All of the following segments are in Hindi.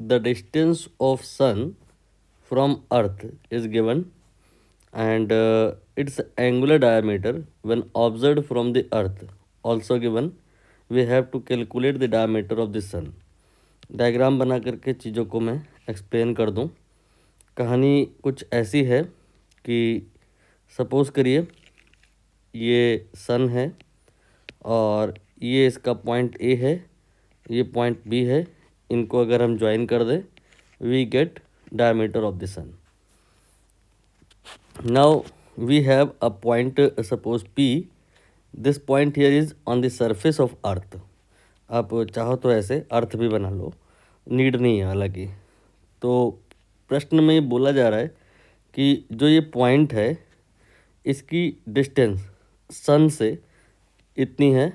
the distance of sun from earth is given, and its angular diameter when observed from the earth also given. We have to calculate the diameter of the sun. Diagram बना करके चीज़ों को मैं एक्सप्लेन कर दूं। कहानी कुछ ऐसी है कि सपोज़ करिए ये सन है और ये इसका पॉइंट ए है, ये पॉइंट बी है। इनको अगर हम ज्वाइन कर दें, we get diameter of the sun. Now we have a point suppose P. This point here is on the surface of earth. आप चाहो तो ऐसे अर्थ भी बना लो, नीड नहीं है हालांकि। तो प्रश्न में ये बोला जा रहा है कि जो ये पॉइंट है इसकी डिस्टेंस सन से इतनी है।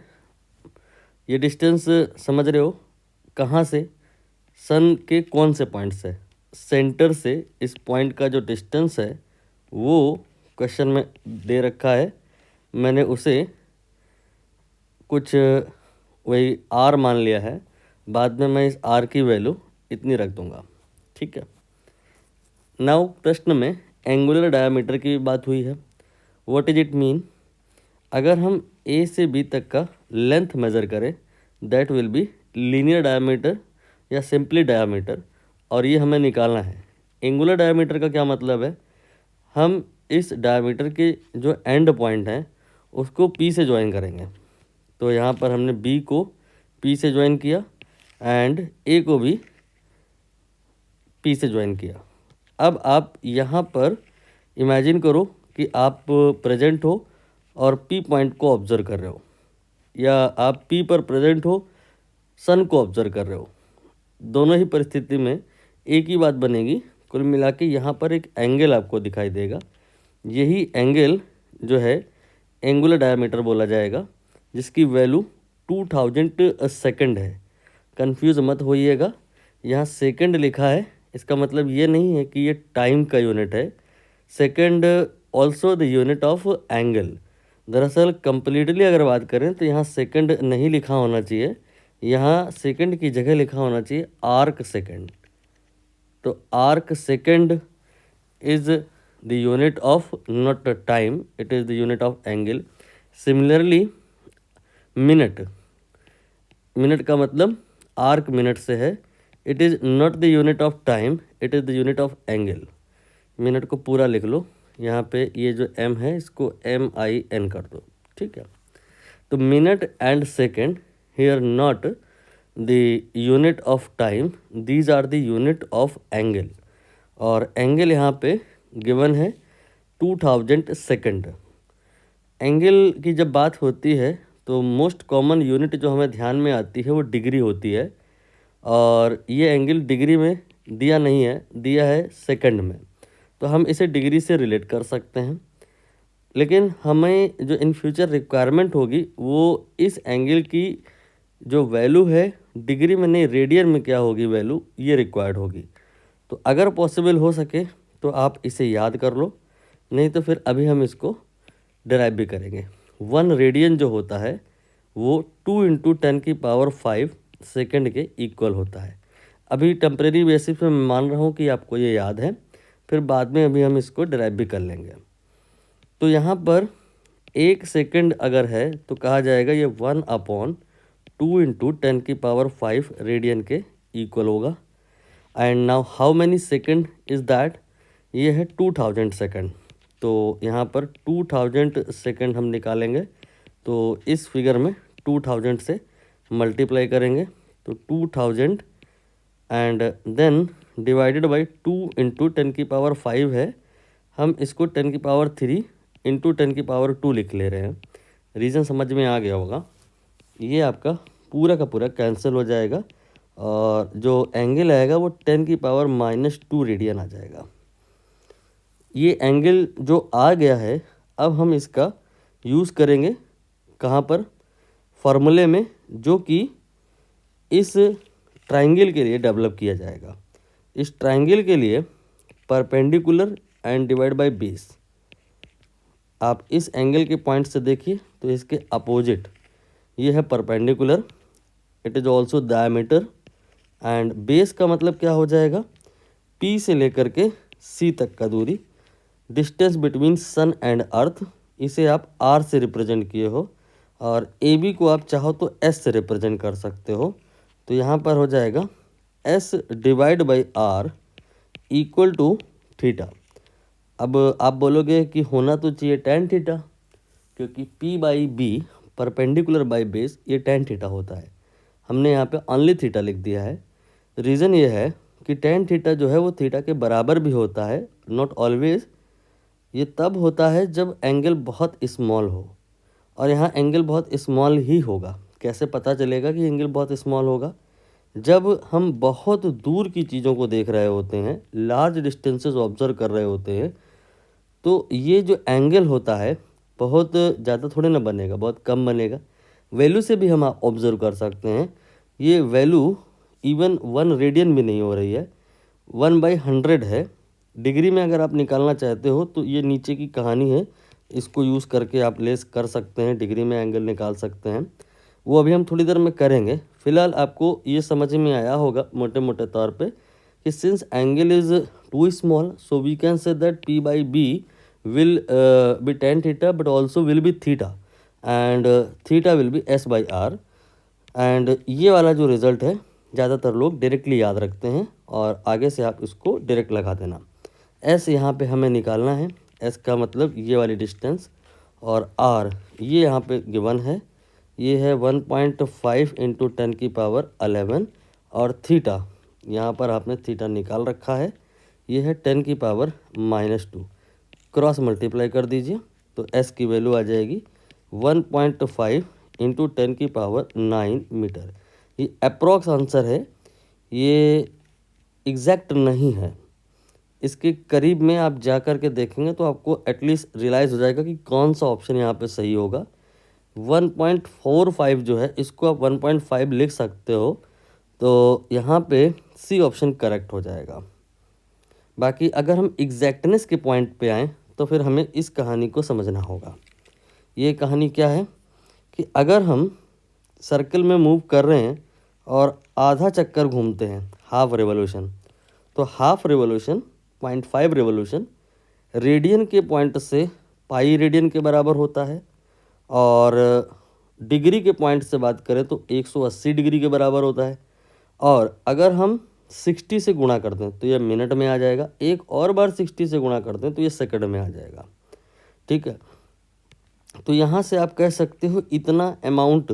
ये डिस्टेंस समझ रहे हो कहाँ से? सन के कौन से पॉइंट से? सेंटर से इस पॉइंट का जो डिस्टेंस है वो क्वेश्चन में दे रखा है। मैंने उसे कुछ वही आर मान लिया है। बाद में मैं इस आर की वैल्यू इतनी रख दूंगा, ठीक है। नाउ प्रश्न में एंगुलर डायमीटर की बात हुई है। What is it mean? अगर हम ए से बी तक का लेंथ मेज़र करें, that will be linear diameter या सिंपली डायमीटर, और ये हमें निकालना है। एंगुलर डायमीटर का क्या मतलब है? हम इस डायमीटर के जो एंड पॉइंट हैं उसको पी से ज्वाइन करेंगे। तो यहाँ पर हमने बी को पी से ज्वाइन किया एंड ए को भी पी से ज्वाइन किया। अब आप यहाँ पर इमेजिन करो कि आप प्रेजेंट हो और पी पॉइंट को ऑब्जर्व कर रहे हो, या आप पी पर प्रेजेंट हो, सन को ऑब्जर्व कर रहे हो। दोनों ही परिस्थिति में एक ही बात बनेगी। कुल मिला के यहाँ पर एक एंगल आपको दिखाई देगा। यही एंगल जो है एंगुलर डायमीटर बोला जाएगा, जिसकी वैल्यू 2000 सेकंड है। कंफ्यूज मत होइएगा, यहाँ सेकंड लिखा है, इसका मतलब ये नहीं है कि ये टाइम का यूनिट है। Second also the unit of angle. दरअसल कंप्लीटली अगर बात करें तो यहाँ सेकंड नहीं लिखा होना चाहिए, यहाँ सेकंड की जगह लिखा होना चाहिए आर्क सेकंड। तो arc second is the unit of not time, it is the unit of angle. Similarly minute, minute का मतलब आर्क मिनट से है। It is not the unit of time, it is the unit of angle. Minute को पूरा लिख लो, यहाँ पे ये जो m है इसको MIN कर दो, ठीक है। तो minute and second here not the unit of time, these are the unit of angle. और एंगल यहाँ पे गिवन है 2000 सेकेंड। एंगल की जब बात होती है तो मोस्ट कॉमन यूनिट जो हमें ध्यान में आती है वो डिग्री होती है, और ये एंगल डिग्री में दिया नहीं है, दिया है सेकंड में। तो हम इसे डिग्री से रिलेट कर सकते हैं, लेकिन हमें जो इन फ्यूचर रिक्वायरमेंट होगी वो इस एंगल की जो वैल्यू है डिग्री में नहीं, रेडियन में क्या होगी वैल्यू, ये रिक्वायर्ड होगी। तो अगर पॉसिबल हो सके तो आप इसे याद कर लो, नहीं तो फिर अभी हम इसको डिराइव भी करेंगे। 1 रेडियन जो होता है वो 2 × 10⁵ सेकंड के इक्वल होता है। अभी टेम्परेरी बेसिस पे मैं मान रहा हूँ कि आपको ये याद है, फिर बाद में अभी हम इसको डिराइव भी कर लेंगे। तो यहाँ पर 1 सेकंड अगर है तो कहा जाएगा ये 1/2 × 10⁵ रेडियन के इक्वल होगा। And now how many second is that? ये है 2000 सेकंड। तो यहाँ पर 2000 सेकंड हम निकालेंगे, तो इस फिगर में 2000 से मल्टीप्लाई करेंगे, तो 2000 एंड देन डिवाइडेड बाई 2 × 10⁵ है। हम इसको 10⁻³ × 10⁻² लिख ले रहे हैं। रीज़न समझ में आ गया होगा। ये आपका पूरा का पूरा कैंसिल हो जाएगा और जो एंगल आएगा वो 10⁻⁻² रेडियन आ जाएगा। ये एंगल जो आ गया है, अब हम इसका यूज़ करेंगे कहाँ पर? फार्मूले में, जो कि इस ट्राइंगल के लिए डेवलप किया जाएगा। इस ट्राइंगल के लिए perpendicular and divide by base. आप इस एंगल के पॉइंट से देखिए तो इसके अपोजिट ये है perpendicular, it is also diameter, and base का मतलब क्या हो जाएगा, P से लेकर के C तक का दूरी, distance between sun and earth, इसे आप R से रिप्रेजेंट किए हो, और AB को आप चाहो तो S से रिप्रेजेंट कर सकते हो। तो यहाँ पर हो जाएगा S divide by R equal to theta. अब आप बोलोगे कि होना तो चाहिए tan थीटा, क्योंकि P by B perpendicular by base ये tan थीटा होता है। हमने यहाँ पे ओनली थीटा लिख दिया है। रीज़न ये है कि tan थीटा जो है वो थीटा के बराबर भी होता है, नॉट ऑलवेज। ये तब होता है जब एंगल बहुत स्मॉल हो, और यहाँ एंगल बहुत स्मॉल ही होगा। कैसे पता चलेगा कि एंगल बहुत स्मॉल होगा, जब हम बहुत दूर की चीज़ों को देख रहे होते हैं, लार्ज डिस्टेंसेस ऑब्जर्व कर रहे होते हैं, तो ये जो एंगल होता है बहुत ज़्यादा थोड़े ना बनेगा, बहुत कम बनेगा। वैल्यू से भी हम ऑब्जर्व कर सकते हैं, ये वैल्यू इवन 1 रेडियन भी नहीं हो रही है, 1/100 है। डिग्री में अगर आप निकालना चाहते हो तो ये नीचे की कहानी है, इसको यूज़ करके आप लेस कर सकते हैं, डिग्री में एंगल निकाल सकते हैं। वो अभी हम थोड़ी देर में करेंगे। फिलहाल आपको ये समझ में आया होगा मोटे मोटे तौर पे कि since angle is too small, so we can say that P by B will be tan theta but also will be theta, and theta will be S by R। And ये वाला जो रिज़ल्ट है ज़्यादातर लोग डायरेक्टली याद रखते हैं, और आगे से आप इसको डायरेक्ट लगा देना। S यहाँ पे हमें निकालना है, S का मतलब ये वाली डिस्टेंस, और R ये यहाँ पे गिवन है, ये है 1.5 इंटू 10⁻11, और थीटा यहाँ पर आपने थीटा निकाल रखा है, ये है 10⁻−2। क्रॉस मल्टीप्लाई कर दीजिए तो S की वैल्यू आ जाएगी 1.5 इंटू 10⁻9 मीटर। ये अप्रॉक्स आंसर है, ये एग्जैक्ट नहीं है। इसके करीब में आप जा कर के देखेंगे तो आपको एटलीस्ट रियलाइज़ हो जाएगा कि कौन सा ऑप्शन यहाँ पे सही होगा। 1.45 जो है इसको आप 1.5 लिख सकते हो, तो यहाँ पे C ऑप्शन करेक्ट हो जाएगा। बाकी अगर हम एग्जैक्टनेस के पॉइंट पे आएँ तो फिर हमें इस कहानी को समझना होगा। ये कहानी क्या है कि अगर हम सर्कल में मूव कर रहे हैं और आधा चक्कर घूमते हैं, हाफ रेवोल्यूशन, तो हाफ रेवोल्यूशन 0.5 रेवोल्यूशन रेडियन के पॉइंट से पाई रेडियन के बराबर होता है, और डिग्री के पॉइंट से बात करें तो 180 डिग्री के बराबर होता है। और अगर हम 60 से गुणा करते हैं तो ये मिनट में आ जाएगा, एक और बार 60 से गुणा करते हैं तो ये सेकंड में आ जाएगा। ठीक है, तो यहाँ से आप कह सकते हो इतना amount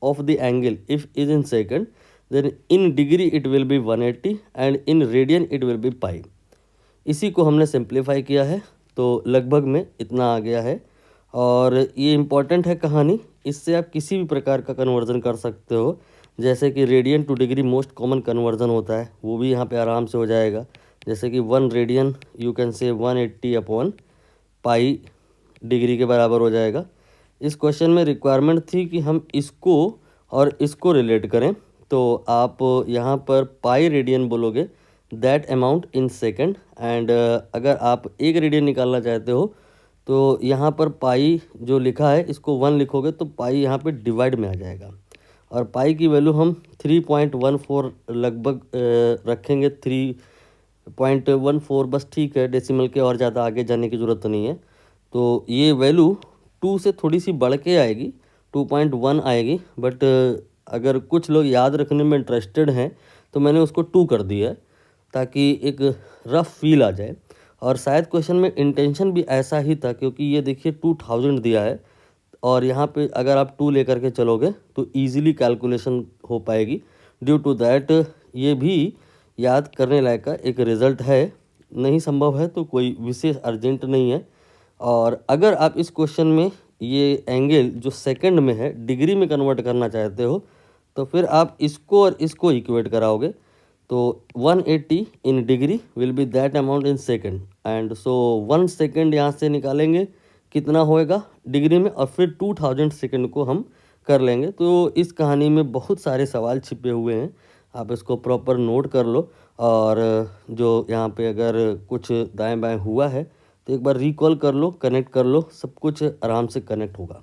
of the angle if is in second, then in degree it will be 180 and in radian it will be pi. इसी को हमने सिंप्लीफाई किया है, तो लगभग में इतना आ गया है। और ये इम्पॉर्टेंट है कहानी, इससे आप किसी भी प्रकार का कन्वर्जन कर सकते हो, जैसे कि radian two degree most common conversion होता है, वो भी यहाँ पे आराम से हो जाएगा। जैसे कि 1 radian you can say 180/पाई degree के बराबर हो जाएगा। इस क्वेश्चन में रिक्वायरमेंट थी कि हम इसको और इसको रिलेट करें, तो आप यहाँ पर पाई रेडियन बोलोगे, that amount in second, and अगर आप 1 रेडियन निकालना चाहते हो तो यहाँ पर पाई जो लिखा है इसको 1 लिखोगे तो पाई यहाँ पे डिवाइड में आ जाएगा, और पाई की वैल्यू हम 3.14 लगभग रखेंगे, 3.14 बस ठीक है, डेसिमल के और ज़्यादा आगे जाने की ज़रूरत नहीं है। तो ये वैल्यू 2 से थोड़ी सी बढ़ के आएगी, 2.1 आएगी, बट अगर कुछ लोग याद रखने में इंटरेस्टेड हैं तो मैंने उसको 2 कर दिया है ताकि एक रफ फील आ जाए। और शायद क्वेश्चन में इंटेंशन भी ऐसा ही था, क्योंकि ये देखिए 2000 दिया है, और यहाँ पे अगर आप 2 लेकर के चलोगे तो इजीली कैलकुलेशन हो पाएगी। ड्यू टू दैट ये भी याद करने लायक का एक रिज़ल्ट है, नहीं संभव है तो कोई विशेष अर्जेंट नहीं है। और अगर आप इस क्वेश्चन में ये एंगल जो सेकंड में है डिग्री में कन्वर्ट करना चाहते हो तो फिर आप इसको और इसको इक्वेट कराओगे, तो 180 in degree will be that amount in second, and so 1 second यहाँ से निकालेंगे कितना होएगा डिग्री में, और फिर 2000 सेकंड को हम कर लेंगे। तो इस कहानी में बहुत सारे सवाल छिपे हुए हैं, आप इसको प्रॉपर नोट कर लो, और जो यहाँ पे अगर कुछ दाएं बाएं हुआ है तो एक बार रिकॉल कर लो, कनेक्ट कर लो, सब कुछ आराम से कनेक्ट होगा।